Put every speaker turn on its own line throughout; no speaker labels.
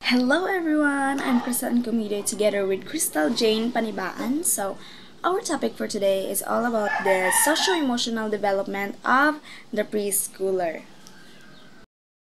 Hello everyone, I'm Crystal Comedian together with Crystal Jane Panibaan. So, our topic for today is all about the socio-emotional development of the preschooler.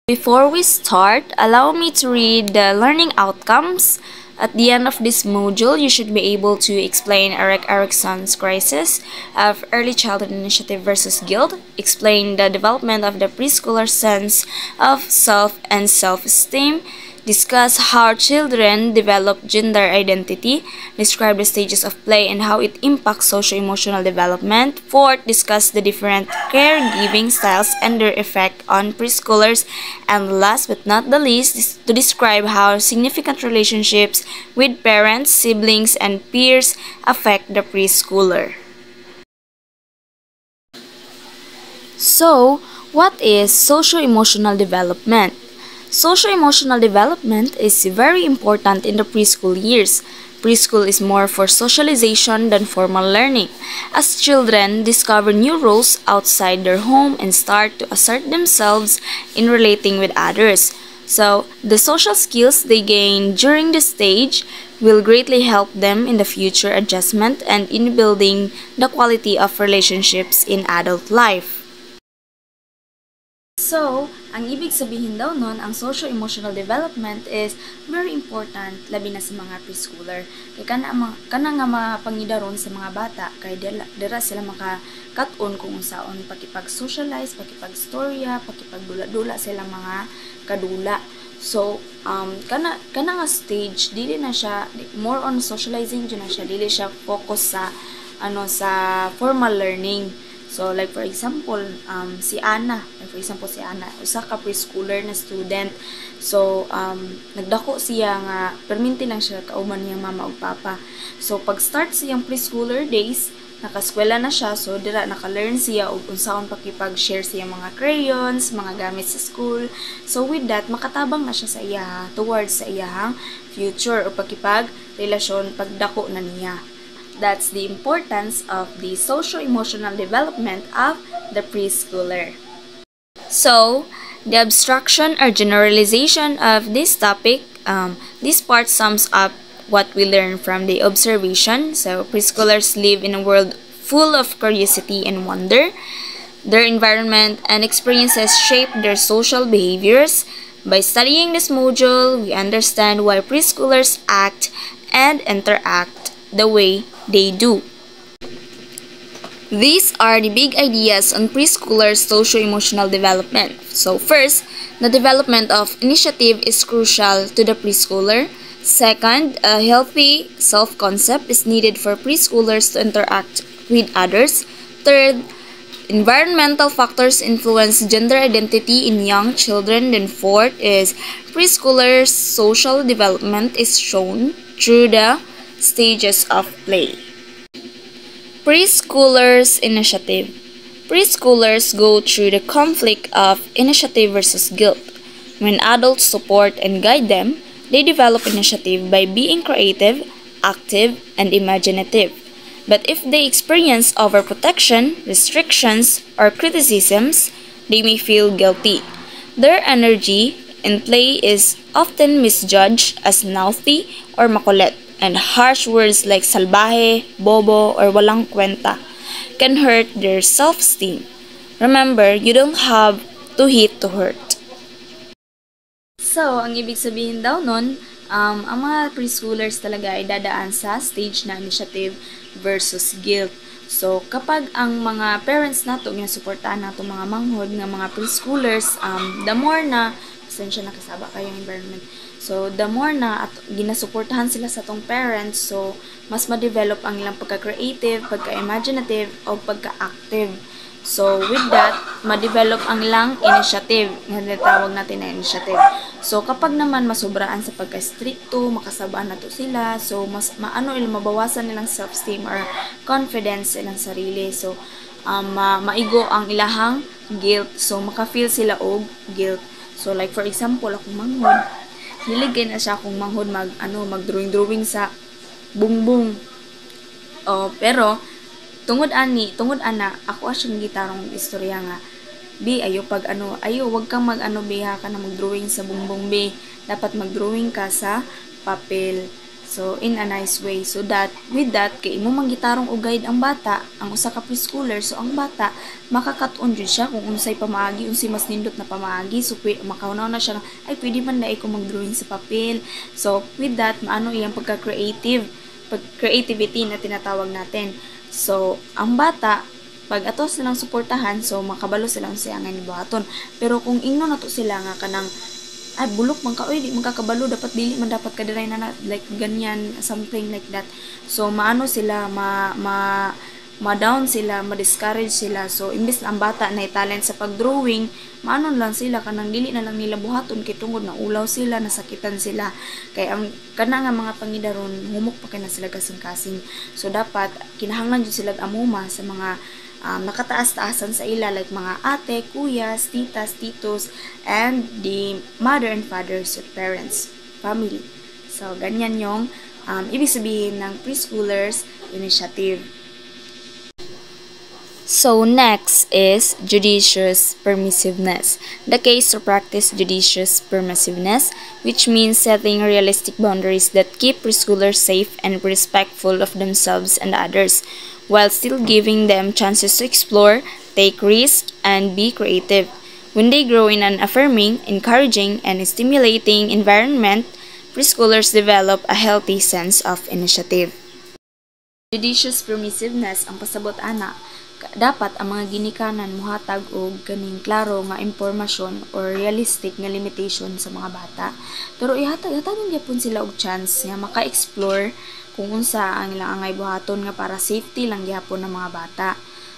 Before we start, allow me to read the learning outcomes. At the end of this module, you should be able to explain Erik Erikson's crisis of early childhood initiative versus guilt, explain the development of the preschooler sense of self and self-esteem, discuss how children develop gender identity, describe the stages of play and how it impacts socio-emotional development. Fourth, discuss the different caregiving styles and their effect on preschoolers. And last but not the least, to describe how significant relationships with parents, siblings, and peers affect the preschooler. So, what is socio-emotional development? Social-emotional development is very important in the preschool years. Preschool is more for socialization than formal learning, as children discover new roles outside their home and start to assert themselves in relating with others. So, the social skills they gain during this stage will greatly help them in the future adjustment and in building the quality of relationships in adult life. So, ang ibig sabihin daw nun, ang socio-emotional development is very important, labi na sa mga preschooler. Kaya kana nga mapangidaron sa mga bata, kay dira sila makakat-on kung saon pakipag-socialize, pakipag-storya, pakipagdula-dula sila mga kadula. So, kana nga stage, dili na siya, more on socializing, dili na siya, dili siya focus sa, sa formal learning. So, like for example, si Ana, usa ka preschooler na student. So, nagdako siya nga, perminti lang siya kauman niyang mama ug papa. So, pag start siyang preschooler days, nakaskwela na siya, so dira naka-learn siya og unsaon pakipag-share siya mga crayons, mga gamit sa school. So, with that, makatabang na siya sa iya towards sa iyang future o pakipag-relasyon pagdako na niya. That's the importance of the socio-emotional development of the preschooler. So, the abstraction or generalization of this topic, this part sums up what we learn from the observation. So, preschoolers live in a world full of curiosity and wonder. Their environment and experiences shape their social behaviors. By studying this module, we understand why preschoolers act and interact the way they do. These are the big ideas on preschoolers' socio-emotional development. So first, the development of initiative is crucial to the preschooler. Second, a healthy self-concept is needed for preschoolers to interact with others. Third, environmental factors influence gender identity in young children. Then fourth is preschoolers' social development is shown through the stages of play. Preschoolers' initiative. Preschoolers go through the conflict of initiative versus guilt. When adults support and guide them, they develop initiative by being creative, active, and imaginative. But if they experience overprotection, restrictions, or criticisms, they may feel guilty. Their energy in play is often misjudged as naughty or makulit, and harsh words like salbahe, bobo, or walang kwenta can hurt their self-esteem. Remember, you don't have to hit to hurt. So, ang ibig sabihin daw nun, ang mga preschoolers talaga ay dadaan sa stage na initiative versus guilt. So, kapag ang mga parents nato nga suportahan nato mga manghod nga mga preschoolers, the more na pasensya nakasaba kayong environment. So, the more na at ginasuportahan sila sa tong parents, so mas ma-develop ang ilang pagka-creative, pagka-imaginative, o pagka-active. So, with that, ma-develop ang ilang initiative. Tawag natin na initiative. So, kapag naman masubraan sa pagka-stricto, makasabaan na to sila, so mas mabawasan nilang self-esteem or confidence sa ilang sarili. So, maigo ang ilahang guilt. So, maka-feel sila og guilt. So, like for example, akong manghod, niligay na siya akong manghod mag-drawing sa bungbong. Pero tungod ana ako asyang gitarong istorya nga B, ayo pag ayo wag kang biha ka na mag-drawing sa bongbong B. Dapat mag-drawing ka sa papel. So, in a nice way. So that, with that, kay imo manggitarong og guide ang bata, ang usa ka preschooler, so ang bata, makakat-on jud siya kung unsay pamaagi, unsay mas nindot na pamaagi. So, makaunaw na siya, ay, pwede man dai ko mag-drawing sa papel. So, with that, maano iyang creativity na tinatawag natin. So, ang bata, pag ato silang suportahan, so makabalo silang siyangan ni buhaton. Pero kung ingno nato sila nga kanang bulok man ka, oy, di man kakabalo, dapat dili man dapat kadiray na like ganyan, something like that. So maano sila, ma-down sila, ma-discourage sila. So imbis na ang bata na talent sa pag-drawing, maano lang sila, kanang dili na lang nila buhaton kay tungod na ulaw sila, nasakitan sila. Kay ang kana nga mga pangidaron, humok pa kay na sila kasing-kasing. So dapat kinahanglan jud sila amuma sa mga nakataas-taasan sa ila, like mga ate, kuyas, titas, titos, and the mother and father's parents, family. So, ganyan yung ibig sabihin ng preschoolers initiative. So, next is judicious permissiveness. The case to practice judicious permissiveness, which means setting realistic boundaries that keep preschoolers safe and respectful of themselves and others, while still giving them chances to explore, take risks, and be creative. When they grow in an affirming, encouraging, and stimulating environment, preschoolers develop a healthy sense of initiative. Judicious permissiveness ang pasabot ana, dapat ang mga ginikanan muhatag og kaning klaro nga impormasyon or realistic nga limitation sa mga bata. Pero ihatagan gyapon sila og chance nga maka-explore kung unsa ang ilang angay buhaton nga para safety lang gyapon ng mga bata.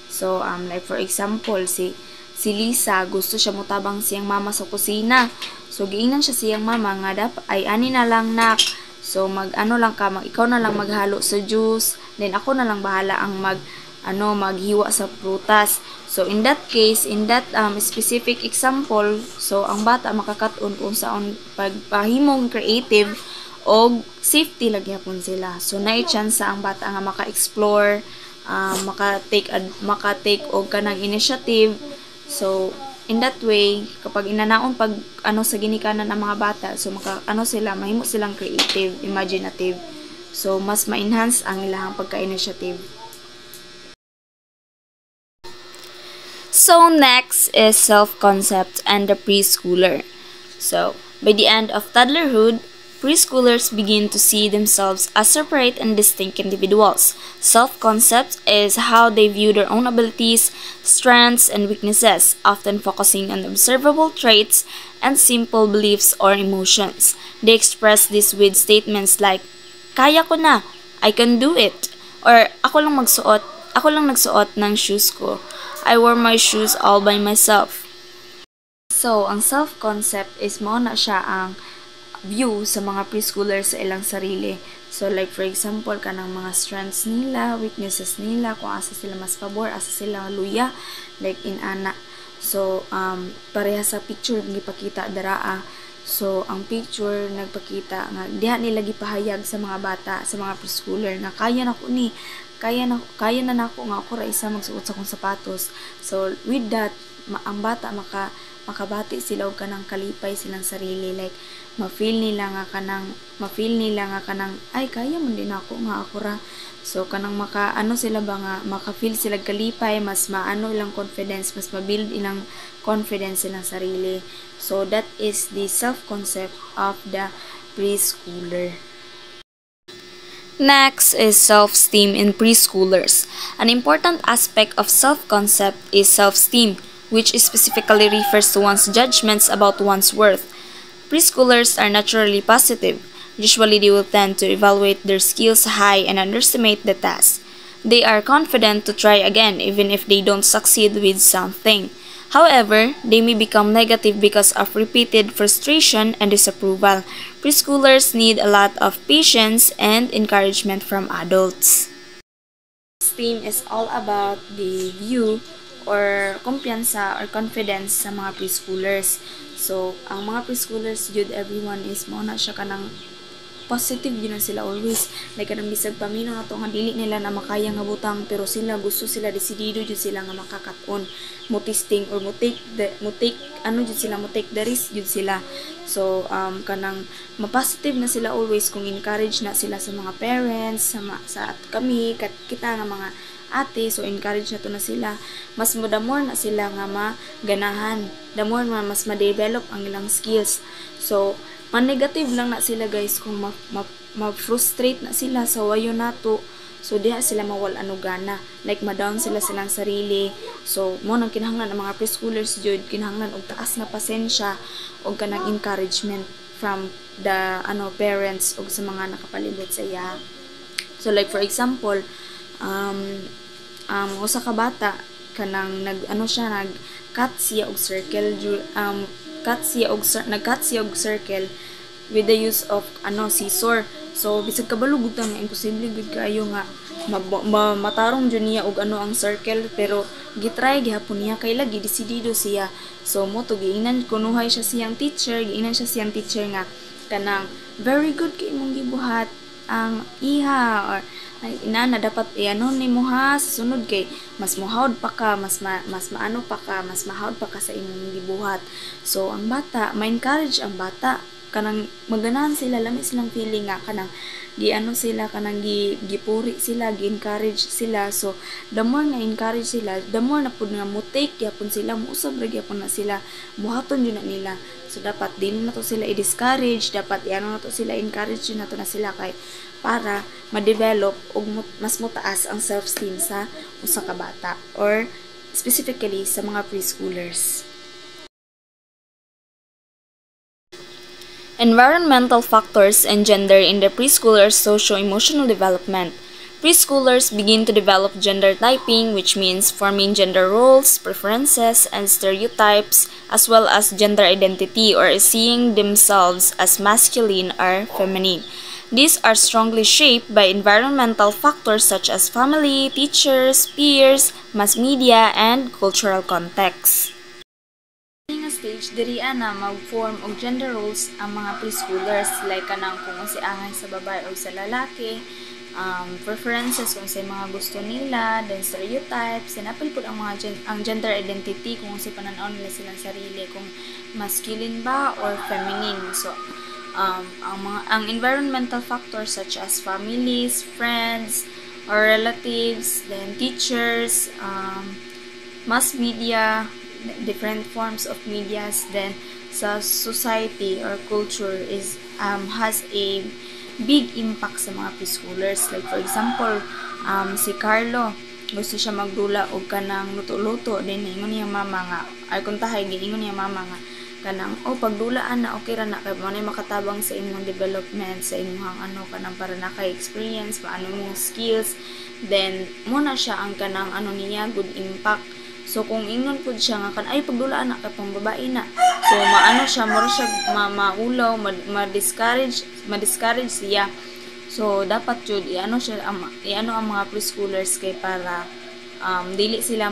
So like for example, si Lisa gusto siya mutabang siyang mama sa kusina. So giingnan siya siyang mama nga ay ani na lang nak. So ikaw na lang maghalo sa juice, then ako na lang bahala ang maghiwa sa prutas. So in that case, in that specific example, so ang bata makakaton kung saan pagpahimong creative o safety lagyapon sila. So naay chance ang bata nga maka-explore, maka-take og kanang initiative. So in that way, kapag inanaon sa ginikanan ang mga bata, so sila, mahimo silang creative, imaginative. So mas ma-enhance ang ilang pagka-initiative. So next is self-concept and the preschooler. So by the end of toddlerhood, preschoolers begin to see themselves as separate and distinct individuals. Self-concept is how they view their own abilities, strengths, and weaknesses, often focusing on observable traits and simple beliefs or emotions. They express this with statements like, "Kaya ko na," "I can do it," or ako lang nagsuot ng shoes ko," "I wore my shoes all by myself." So, ang self-concept is mo na siya ang view sa mga preschoolers sa ilang sarili. So, like for example, kanang mga strengths nila, weaknesses nila, kung asa sila mas pabor, asa sila luya, like in ana. So, pareha sa picture gipakita daraa. So, ang picture nagpakita nga diha nila gipahayag sa mga bata, sa mga preschooler nga kaya na nako nga ako ra isa magsuot sa kong sapatos. So, with that, ang bata makabati sila og kanang kalipay silang sarili, like ma-feel nila nga kanang ay kaya man din ako nga ako ra. So kanang maka-feel sila kalipay, mas ilang confidence, mas ma-build ilang confidence silang sarili. So that is the self-concept of the preschooler. Next is self-esteem in preschoolers. An important aspect of self-concept is self-esteem, which specifically refers to one's judgments about one's worth. Preschoolers are naturally positive. Usually, they will tend to evaluate their skills high and underestimate the task. They are confident to try again even if they don't succeed with something. However, they may become negative because of repeated frustration and disapproval. Preschoolers need a lot of patience and encouragement from adults. Esteem is all about the view or kumpiyansa or confidence sa mga preschoolers. So, ang mga preschoolers, everyone is mo na siya kanang positive yun na sila always. Like kanang bisag pamino na to nga dili nila na makaya nga butang, pero sila gusto sila desidido jud sila nga makakat-on, mo testing or mo take the risk jud sila. So kanang ma-positive na sila always kung encourage na sila sa mga parents, sa kami kita nga mga ate, so encourage na to na sila, mas the more na sila nga maganahan, the more mas ma-develop ang ilang skills. So man-negative lang na sila guys kung ma-frustrate na sila sa wayo nato, so diha sila mawal ano gana, like ma-down sila silang sarili. So mo nang kinahanglan ang mga preschoolers jud, kinahanglan og taas na pasensya og kanang encouragement from the parents og sa mga nakapalibot sa iya. So like for example, usa ka bata kanang nag-cut siya og circle, nag-cut siya og circle with the use of scissor. So bisag kabalo gud nga imposible gud kaayo nga matarong jud niya og ang circle, pero gitry gihapon niya kay lagi desidido siya. So mo to giingnan kunuhay siya siyang teacher nga kanang very good kay imong gibuhat ang iha, or na dapat nimo ha sa sunod kay mas mahawd pa ka, mas mahawd pa ka sa imong gibuhat. So ang bata, ma-encourage ang bata kanang maganahan sila, lami silang feeling nga kanang sila kanang gipuri sila, gi-encourage sila. So the more nga encourage sila, the more na pud nga mo take gyapon sila, muusab ra gyapon na sila, buhaton yun na nila. So dapat din na to sila i-discourage, dapat na to sila encourage yun na to na sila kay para ma-develop og mas mutaas ang self-esteem sa usa ka bata, or specifically sa mga preschoolers. Environmental factors engender in the preschoolers' socio-emotional development. Preschoolers begin to develop gender typing, which means forming gender roles, preferences, and stereotypes, as well as gender identity, or seeing themselves as masculine or feminine. These are strongly shaped by environmental factors such as family, teachers, peers, mass media, and cultural context. Stage diri na mag-form og gender roles ang mga preschoolers, like kanang kung si angay sa babae o sa lalaki, preferences kung sa mga gusto nila, then stereotypes, then apil pud ang gender identity kung si pananaw nila silang sarili, kung masculine ba or feminine. So ang environmental factors such as families, friends, or relatives, then teachers, mass media, different forms of medias, then sa society or culture has a big impact sa mga preschoolers. Like for example, si Carlo gusto siya magdula og kanang luto-luto, then ingon niya mama nga, ay kung tahay giingon niya mama nga kanang pagdulaan na okay ra na kay manay makatabang sa imong development, sa imong kanang para na kay experience paano imong skills, then muna siya ang kanang niya good impact. So kung ingon pud siya nga ay pagdulaan na kay pang babae na, so siya mura siya maulaw, ma-discourage siya. So dapat jud ang mga preschoolers kay para dili sila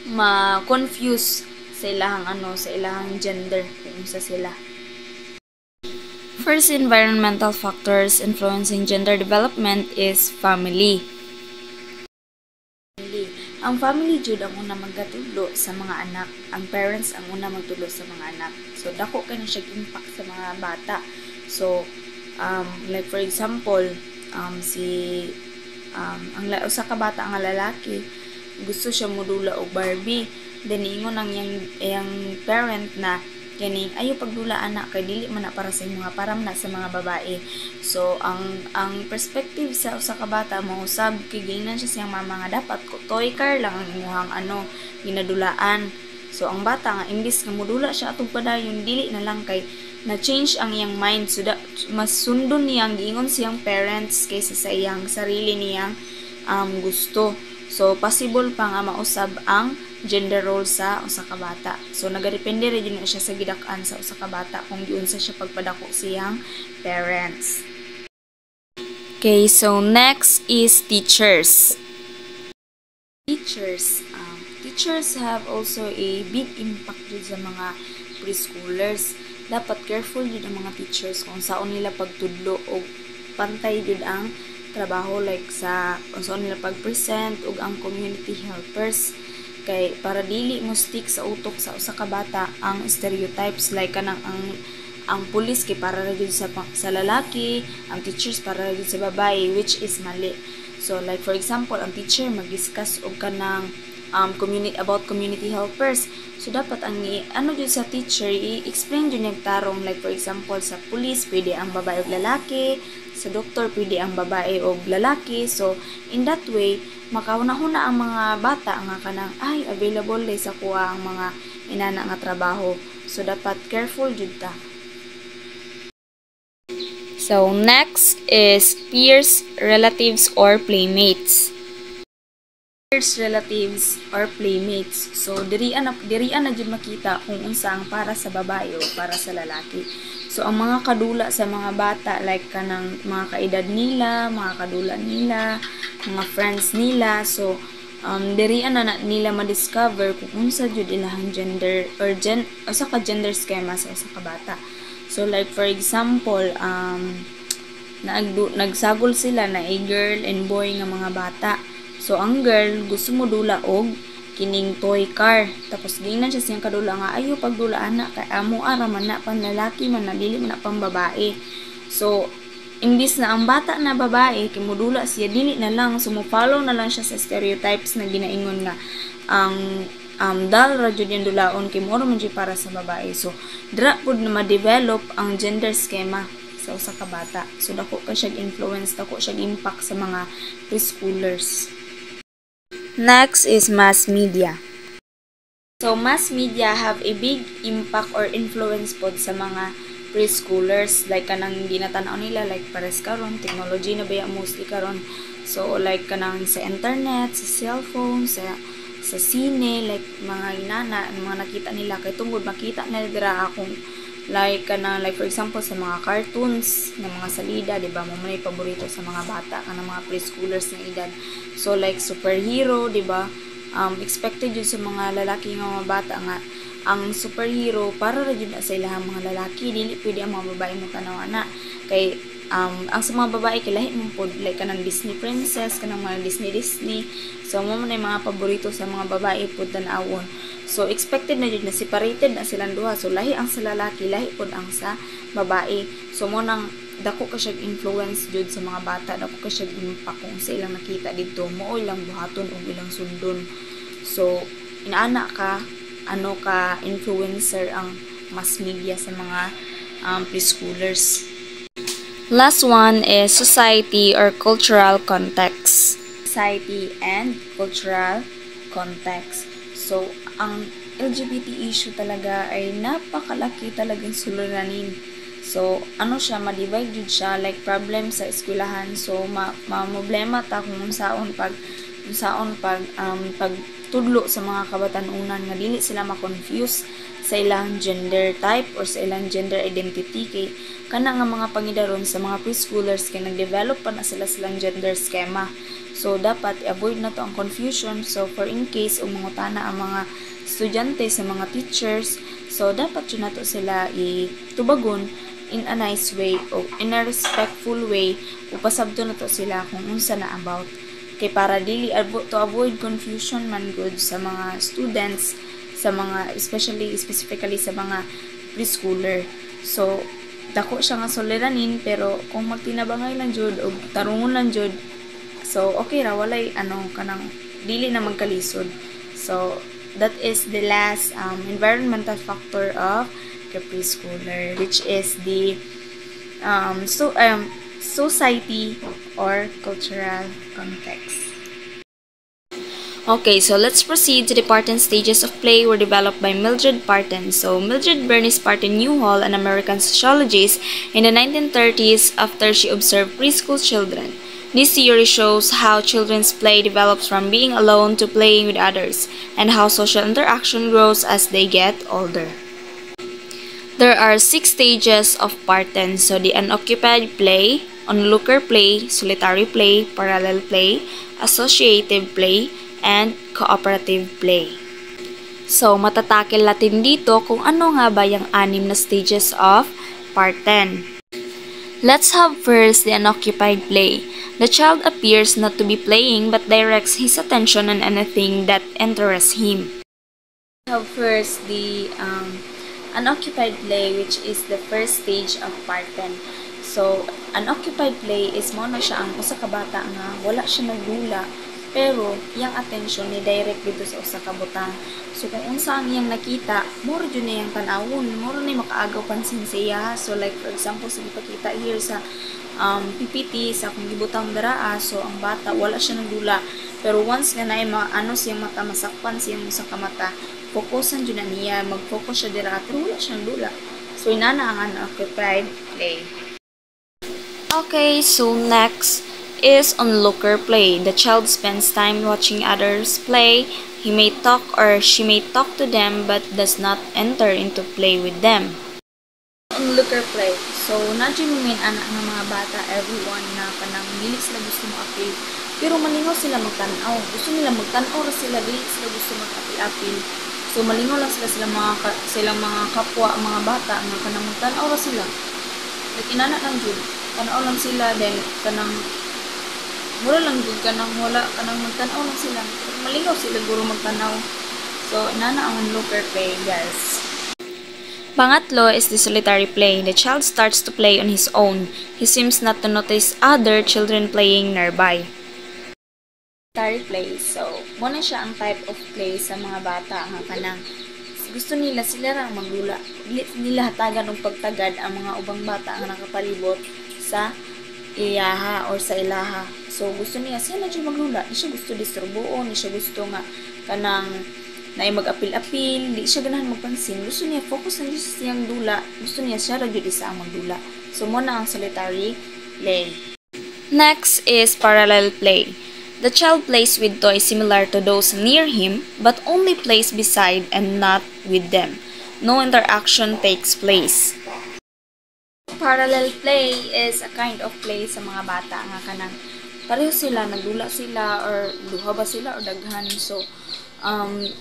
ma-confuse sa ilahang gender kung sa sila. First environmental factors influencing gender development is family. Ang family jud ang una magatulo sa mga anak, ang parents ang una magtulo sa mga anak. So dako kay na siya impact sa mga bata. So like for example, ang usa ka bata ang lalaki gusto siya modula og Barbie, then ingon ang yang parent na kani ayo pagdula anak kay dili man na para sa mga param na sa mga babae. So ang perspective sa usa ka bata mausab kay gingnan siya siyang mama nga dapat toy car lang ang imuhang ginadulaan. So ang bata nga imbis nga modula siya atong padayon dili na lang kay na change ang iyang mind, so mas sundon niyang giingon siyang parents kaysa sa iyang sarili niyang gusto. So possible pa nga mausab ang gender role sa usa ka bata. So nagadepende rin yun siya sa gidak-an sa usa ka bata kung giunsa siya pagpadako siyang parents. Okay, so next is teachers. Teachers have also a big impact sa mga preschoolers. dapat careful jud ang mga teachers kung saan nila pagtudlo o pantay jud ang trabaho, like sa kung saan nila pag-present ug ang community helpers, kay para dili mo stick sa utok sa usa ka bata ang stereotypes, like kanang ang pulis kay para ra gyud sa lalaki, ang teachers para ra gyud sa babae, which is mali. So like for example, ang teacher mag-discuss og kanang about community helpers. So dapat ang ano jud sa teacher i-explain jud nagtarong, like for example sa pulis pwede ang babae ug lalaki, sa doktor pwede ang babae ug lalaki. So in that way makauna-huna ang mga bata nga kanang ay available lay sa kuha ang mga inana nga trabaho. So dapat careful jud ta. So next is peers, relatives, or playmates. Peers, relatives, or playmates. So dirian na jud makita kung unsa ang para sa babae o para sa lalaki. So ang mga kadula sa mga bata, like kanang mga kaedad nila, mga kadula nila, mga friends nila. So dirian na nila ma-discover kung unsa jud ilahang gender or usa ka gender schema sa usa ka bata. So like for example, nagsagol sila na girl and boy nga mga bata. So ang girl gusto mo dula og kining toy car. Tapos gingnan siya siyang kadula nga ayo pagdula ana kay amo ara man na panlalaki man na dili man na pang babae. So imbis na ang bata na babae kay modula siya, dili na lang sumfollow na lang siya sa stereotypes na ginaingon nga ang dal ra jud yung dulaon kay moro man jud para sa babae. So dra pud na ma-develop ang gender schema sa usa ka bata. So dako ka siya influence, dako siya impact sa mga preschoolers. Next is mass media. So mass media have a big impact or influence pod sa mga preschoolers, like kanang ginatanaw nila like pares karon technology na baya mostly karon. So like kanang sa internet, sa cellphone, sa sine, like mga inana, mga nakita nila kay tungod makita na dira akong like kanang like for example sa mga cartoons ng mga salida, di ba, mo may paborito sa mga bata kanang mga preschoolers na edad. So like superhero, di ba, expected yun sa mga lalaki nga mga bata nga ang superhero para ra jud sa ilahang mga lalaki, dili pwede ang mga babae mo tanaw ana kay ang sa mga babae kay lahi mo pod like kanang Disney princess, kanang mga Disney. So mo man ay mga paborito sa mga babae pod tan-awon. So expected na jud na separated na silang duha. So lahi ang sa lalaki, lahi pod ang sa babae. So mo nang dako ka siya influence jud sa mga bata, dako ka siya impact kung sa ilang nakita didto mo ilang buhaton o ilang sundon. So inaana ka influencer ang mass media sa mga preschoolers. Last one is society or cultural context. Society and cultural context. So, ang LGBT issue talaga ay napakalaki talagang suliranin. So, ano siya, ma-divide jud siya, like problem sa eskwelahan. So, problema ta kung saon pagtudlo sa mga kabatanunan nga dili sila ma-confuse sa ilang gender type or sa ilang gender identity, kay kana nga mga pangidaron sa mga preschoolers kay nag-develop pa na silang gender schema. So dapat i-avoid na to ang confusion. So for in case umangutana ang mga estudyante sa mga teachers, so dapat yun na to sila itubagon in a nice way o in a respectful way, upasabto na to sila kung unsa na about, kay para dili to avoid confusion man good sa mga students, sa mga specifically sa mga preschooler. So dako siya nga suliranin, pero kung magtinabangay lang jud o tarungon lang jud, so okay ra, walay kanang dili na magkalisod. So that is the last environmental factor of the preschooler, which is the society or cultural context. Okay, so let's proceed to the Parton stages of play were developed by Mildred Parton. So Mildred Bernice Parton Newhall, an American sociologist, in the 1930s after she observed preschool children. This theory shows how children's play develops from being alone to playing with others, and how social interaction grows as they get older. There are 6 stages of Parton. So the unoccupied play, onlooker play, solitary play, parallel play, associative play, and cooperative play. So, matatakil natin dito kung ano nga ba yung 6 na stages of part 10. Let's have first the unoccupied play. The child appears not to be playing but directs his attention on anything that interests him. We have first the unoccupied play, which is the first stage of part 10. So, unoccupied play is mo na siya ang usa ka bata nga wala siya nagdula pero iyang attention ni direct dito sa usa ka butang. So kung unsa ang iyang nakita, more jud na iyang tanawon, more na makaagaw pansin sa iya. So like for example, sa ipakita here sa PPT sa kung gibutang daraa, so ang bata wala siya nagdula. Pero once nga naay ano siyang mata, masakpan siyang usa ka mata, fokusan jud na niya, mag-focus siya dira pero wala siya nagdula. So inana ang unoccupied play. Okay, so next is onlooker play. The child spends time watching others play. He may talk or she may talk to them but does not enter into play with them. Onlooker play. So, na-genuine anak ng mga bata, everyone na kanang dili sila gusto mo-appeal. Pero malingaw sila magtanaw. Gusto nila magtanaw ra sila, dili sila gusto mag-appeal-appeal. So, malingaw lang sila silang mga kapwa, mga bata, nga kanang magtanaw ra sila. Like, inana lang jud. Tanaw lang sila, then kanang mura lang jud kanang wala kanang magtanaw lang sila. Malingaw sila guro magtanaw. So, inana ang onlooker play, guys. Pangatlo is the solitary play. The child starts to play on his own. He seems not to notice other children playing nearby. Solitary play. So, muna siya ang type of play sa mga bata nga kanang gusto nila sila ra magdula. Dili nila hatagan og pagtagad ang mga ubang bata nga nakapalibot sa iyaha or sa ilaha. So, gusto niya sila jud maglula. Di siya gusto disturbuon, di siya gusto nga kanang naay mag-apil-apil, di siya ganahan magpansin. Gusto niya focus na sa siyang dula. Gusto niya siya ra jud isa ang magdula. So, mo na ang solitary play. Next is parallel play. The child plays with toys similar to those near him, but only plays beside and not with them. No interaction takes place. Parallel play is a kind of play sa mga bata nga kanang pareho sila, nagdula sila or duha ba sila or daghan. So,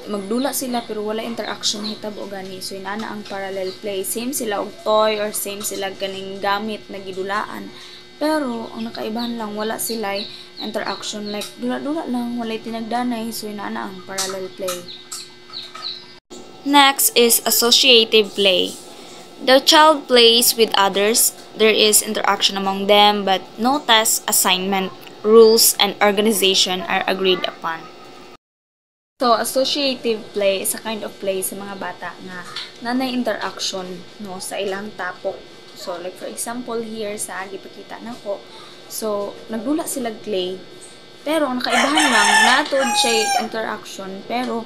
magdula sila pero wala interaction hitabo gani. So inana ang parallel play. Same sila og toy or same sila ganing gamit na gidulaan. Pero ang nakaibahan lang wala sila interaction, like dula-dula lang, walay tinagdanay. So inana ang parallel play. Next is associative play. The child plays with others. There is interaction among them but no task assignment, rules, and organization are agreed upon. So, associative play is a kind of play sa mga bata nga nanay interaction no sa ilang tapok. So, like for example here sa gipakita nako. So, nagdula sila play. Pero ang nakaibahan lang natod siya interaction pero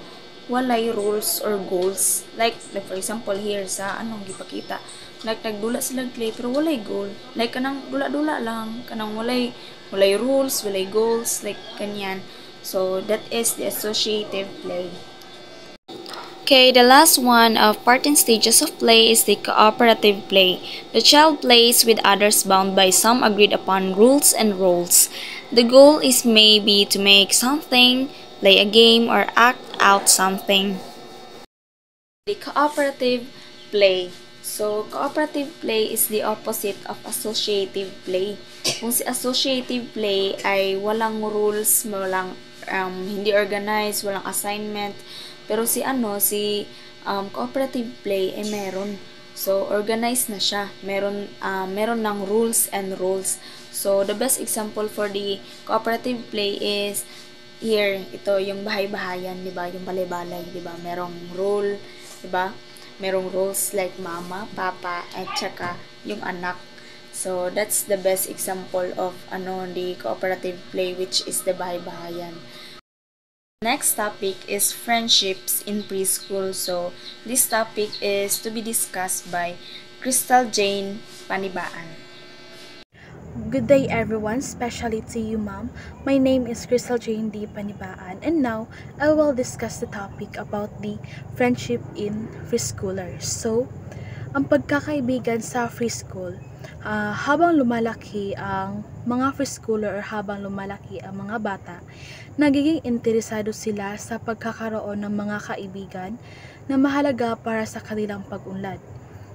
walay rules or goals. Like for example here sa anong gipakita. Like nagdula sila play pero walay goal. Like kanang dula-dula lang, kanang walay rules, walay goals, like kanyan. So, that is the associative play. Okay, the last one of part and stages of play is the cooperative play. The child plays with others bound by some agreed upon rules and roles. The goal is maybe to make something, play a game, or act out something. The cooperative play. So, cooperative play is the opposite of associative play. Kung si associative play ay walang rules, walang hindi organized, walang assignment. Pero si cooperative play ay meron. So, organized na siya. Meron ng rules and roles. So, the best example for the cooperative play is here, ito yung bahay-bahayan, 'di ba? Yung balay-balay, 'di ba? Merong role, 'di ba? Merong roles like mama, papa, at saka yung anak. So, that's the best example of the cooperative play, which is the bahay-bahayan. Next topic is friendships in preschool. So, this topic is to be discussed by Crystal Jane Panibaan.
Good day everyone, especially to you ma'am. My name is Crystal Jane D. Panibaan and now I will discuss the topic about the friendship in preschoolers. So, Ang pagkakaibigan sa preschool. Habang lumalaki ang mga preschooler or habang lumalaki ang mga bata, nagiging interesado sila sa pagkakaroon ng mga kaibigan na mahalaga para sa kanilang pag-unlad.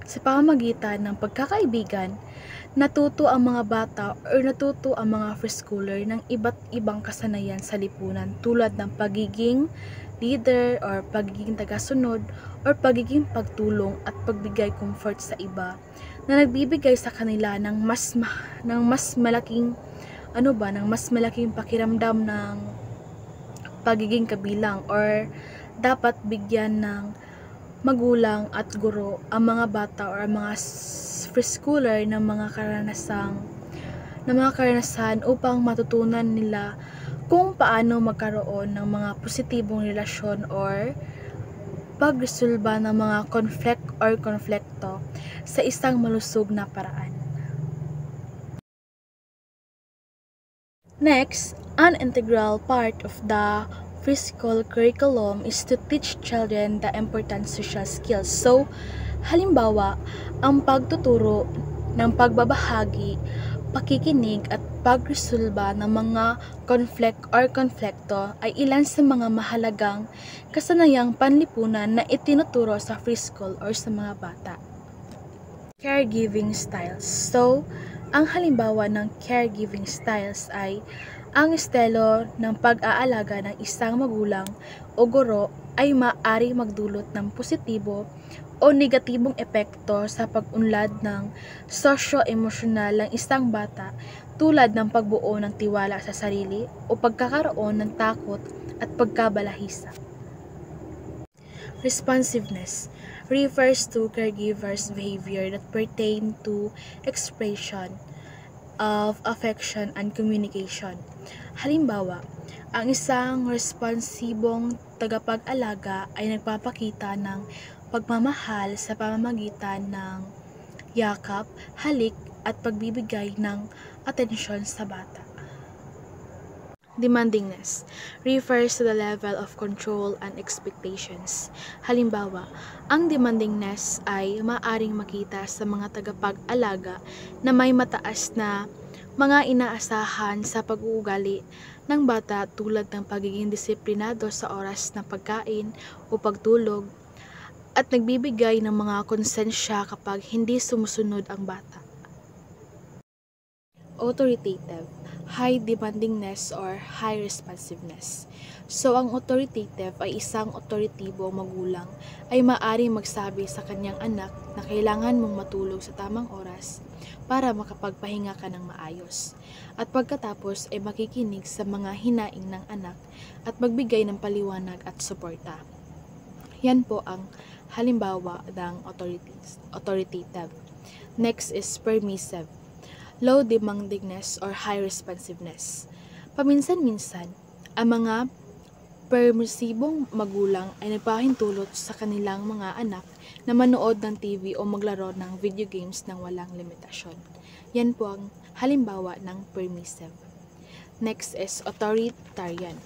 Sa pamamagitan ng pagkakaibigan, natuto ang mga bata or natuto ang mga preschooler ng iba't ibang kasanayan sa lipunan tulad ng pagiging leader or pagiging tagasunod or pagiging pagtulong at pagbigay comfort sa iba na nagbibigay sa kanila ng mas malaking pakiramdam ng pagiging kabilang or dapat bigyan ng magulang at guro ang mga bata or ang mga preschooler ng mga karanasan upang matutunan nila kung paano magkaroon ng mga positibong relasyon or pagresolba ng mga konflikto sa isang malusog na paraan. Next, an integral part of the preschool curriculum is to teach children the important social skills. So, halimbawa, ang pagtuturo ng pagbabahagi, pakikinig at pagresolba ng mga konflikto ay ilan sa mga mahalagang kasanayang panlipunan na itinuturo sa preschool or sa mga bata. Caregiving styles. So, ang halimbawa ng caregiving styles ay ang estilo ng pag-aalaga ng isang magulang o guro ay maaari magdulot ng positibo o negatibong epekto sa pag-unlad ng sosyo-emosyonal ng isang bata tulad ng pagbuo ng tiwala sa sarili o pagkakaroon ng takot at pagkabalahisa. Responsiveness refers to caregivers' behavior that pertain to expression of affection and communication. Halimbawa, ang isang responsibong tagapag-alaga ay nagpapakita ng pagmamahal sa pamamagitan ng yakap, halik at pagbibigay ng atensyon sa bata. Demandingness refers to the level of control and expectations. Halimbawa, ang demandingness ay maaaring makita sa mga tagapag-alaga na may mataas na mga inaasahan sa pag-uugali ng bata tulad ng pagiging disiplinado sa oras ng pagkain o pagtulog at nagbibigay ng mga konsensya kapag hindi sumusunod ang bata. Authoritative, high demandingness or high responsiveness. So, ang authoritative ay isang otoritibong magulang ay maaaring magsabi sa kanyang anak na kailangan mong matulog sa tamang oras para makapagpahinga ka ng maayos. At pagkatapos ay makikinig sa mga hinaing ng anak at magbigay ng paliwanag at suporta. Yan po ang halimbawa ng authoritative. Next is permissive. Low demandingness or high responsiveness. Paminsan-minsan, ang mga permisibong magulang ay nagpahintulot sa kanilang mga anak na manood ng TV o maglaro ng video games ng walang limitasyon. Yan po ang halimbawa ng permissive. Next is authoritarian.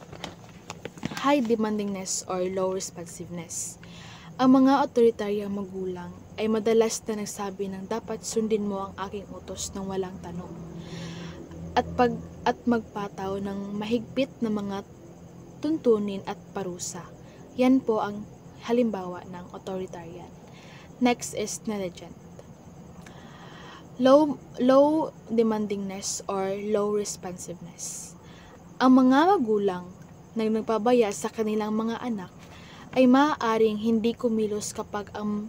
High demandingness or low responsiveness. Ang mga authoritarian magulang ay madalas na nagsabi ng dapat sundin mo ang aking utos ng walang tanong at magpataw ng mahigpit na mga tuntunin at parusa. Yan po ang halimbawa ng authoritarian. Next is negligent. Low demandingness or low responsiveness. Ang mga magulang na nagpabaya sa kanilang mga anak ay maaaring hindi kumilos kapag ang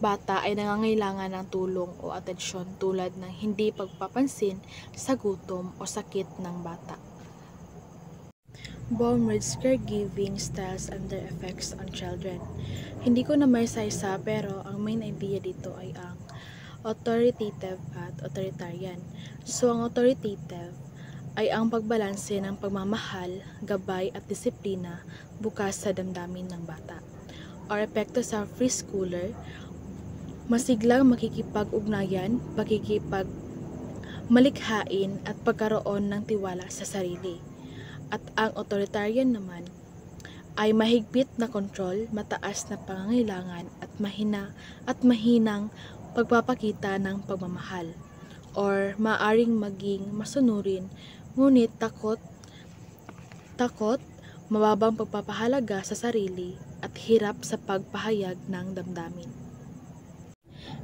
bata ay nangangailangan ng tulong o atensyon tulad ng hindi pagpapansin sa gutom o sakit ng bata. Baumride's caregiving styles and their effects on children. Hindi ko na may isa pero ang main idea dito ay ang authoritative at authoritarian. So, ang authoritative ay ang pagbalanse ng pagmamahal, gabay at disiplina bukas sa damdamin ng bata. Or epekto sa preschooler, masiglang makikipag-ugnayan, malikhain at pagkaroon ng tiwala sa sarili. At ang authoritarian naman ay mahigpit na kontrol, mataas na pangangailangan at mahinang pagpapakita ng pagmamahal, or maaring maging masunurin, ngunit takot, mababang pagpapahalaga sa sarili at hirap sa pagpahayag ng damdamin.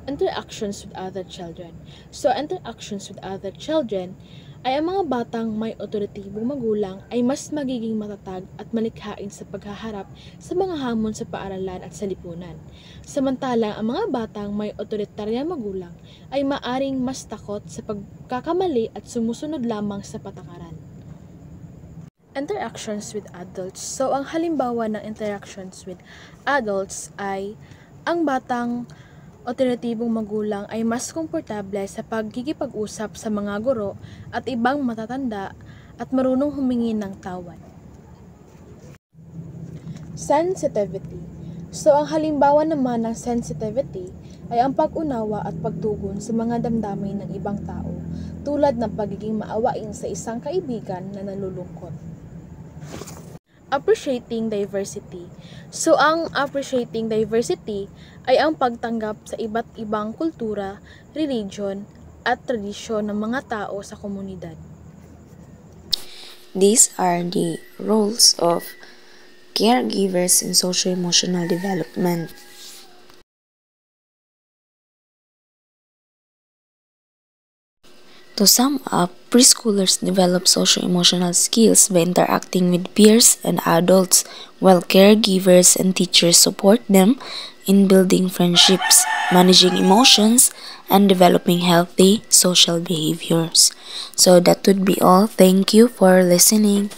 Interactions with other children. So, interactions with other children ay ang mga batang may otoritibong magulang ay mas magiging matatag at malikhain sa paghaharap sa mga hamon sa paaralan at sa lipunan. Samantalang ang mga batang may otoritaryang magulang ay maaring mas takot sa pagkakamali at sumusunod lamang sa patakaran. Interactions with adults. So, ang halimbawa ng interactions with adults ay ang batang otoritibong magulang ay mas komportable sa pagkikipag-usap sa mga guro at ibang matatanda at marunong humingi ng tawad. Sensitivity. So, ang halimbawa naman ng sensitivity ay ang pag-unawa at pagtugon sa mga damdamin ng ibang tao, tulad ng pagiging maawain sa isang kaibigan na nalulungkot. Appreciating diversity. So, ang appreciating diversity ay ang pagtanggap sa iba't ibang kultura, religion, at tradisyon ng mga tao sa komunidad.
These are the roles of caregivers in socio-emotional development. To sum up, preschoolers develop socio-emotional skills by interacting with peers and adults, while caregivers and teachers support them in building friendships, managing emotions, and developing healthy social behaviors. So that would be all. Thank you for listening.